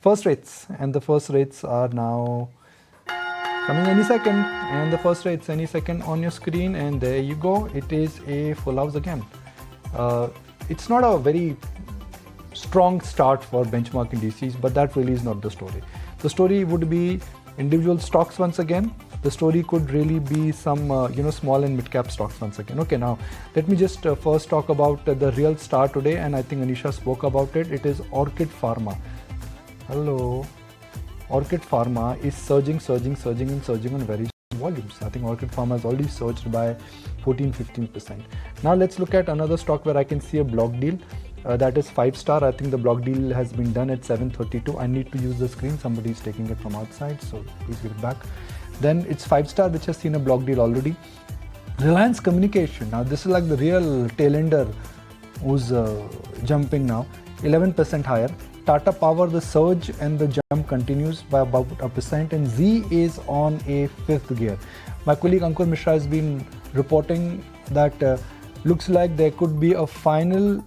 first rates, and the first rates are now coming any second, and the first rates any second on your screen, and there you go. It is a full house again. It's not a very strong start for benchmark indices, but that really is not the story. The story would be individual stocks once again. The story could really be some small and mid cap stocks once again. Okay, now let me just first talk about the real star today, and I think Anisha spoke about it. It is Orchid Pharma. Hello. Orchid Pharma is surging on very volumes. I think Orchid Pharma has already surged by 14-15%. Now let's look at another stock where I can see a block deal. That is 5-star. I think the block deal has been done at 7:32. I need to use the screen. Somebody is taking it from outside, so please give it back. Then it's 5-star, which has seen a block deal already. Reliance Communication. Now this is like the real tail-ender who's jumping now. 11% higher. Tata Power, the surge and the jump continues by about 1%, and Z is on a 5th gear. My colleague Ankur Mishra has been reporting that looks like there could be a final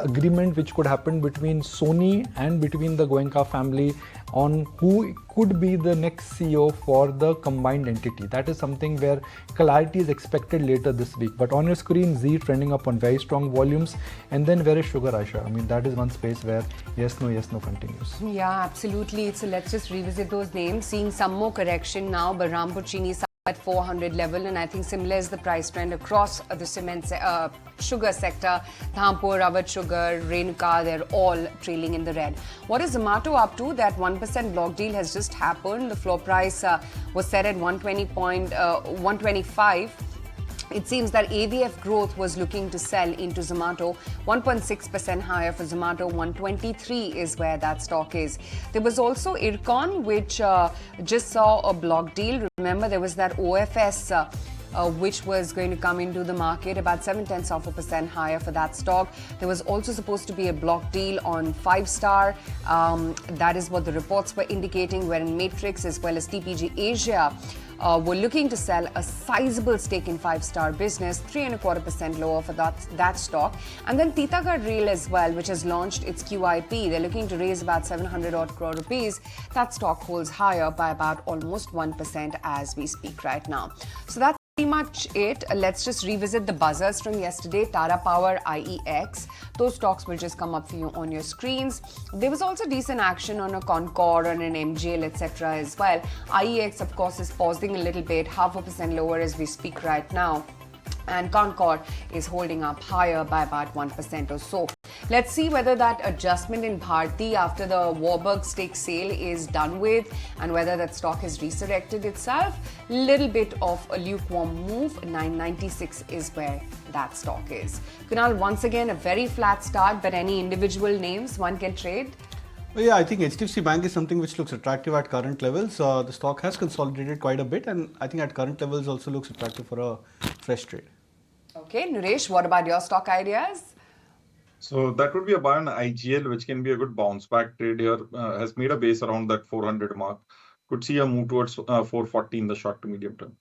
agreement which could happen between Sony and between the Goenka family on who could be the next CEO for the combined entity. That is something where clarity is expected later this week. But on your screen, Z trending up on very strong volumes. And then where is Sugar, Aisha? I mean, that is one space where yes, no continues. Yeah, absolutely. So let's just revisit those names. Seeing some more correction now. Balrampur Chini at 400 level, and I think similar is the price trend across the cement sugar sector. Dhampur, Awadh Sugar, Renuka, they're all trailing in the red. What is Zomato up to? That 1% block deal has just happened. The floor price was set at 125. It seems that AVF growth was looking to sell into Zomato. 1.6% higher for Zomato. 123 is where that stock is. There was also Ircon, which just saw a block deal. Remember, there was that OFS which was going to come into the market, about 0.7% higher for that stock. There was also supposed to be a block deal on 5-star. That is what the reports were indicating, wherein Matrix as well as TPG Asia were looking to sell a sizable stake in 5-star business, 3.25% lower for that stock. And then Titagarh Rail as well, which has launched its QIP. They're looking to raise about 700 odd crore rupees. That stock holds higher by about almost 1% as we speak right now. So that's pretty much it. Let's just revisit the buzzers from yesterday. Tata Power, IEX. Those stocks will just come up for you on your screens. There was also decent action on a Concord, on an MGL, etc. as well. IEX, of course, is pausing a little bit, 0.5% lower as we speak right now. And Concord is holding up higher by about 1% or so. Let's see whether that adjustment in Bharti after the Warburg stake sale is done with, and whether that stock has resurrected itself. Little bit of a lukewarm move. 996 is where that stock is. Kunal, once again, a very flat start, but any individual names one can trade? Well, yeah, I think HDFC Bank is something which looks attractive at current levels. The stock has consolidated quite a bit, and I think at current levels also looks attractive for a fresh trade. Okay, Naresh, what about your stock ideas? So that would be a buy on IGL, which can be a good bounce back trade here. Has made a base around that 400 mark. Could see a move towards 440 in the short to medium term.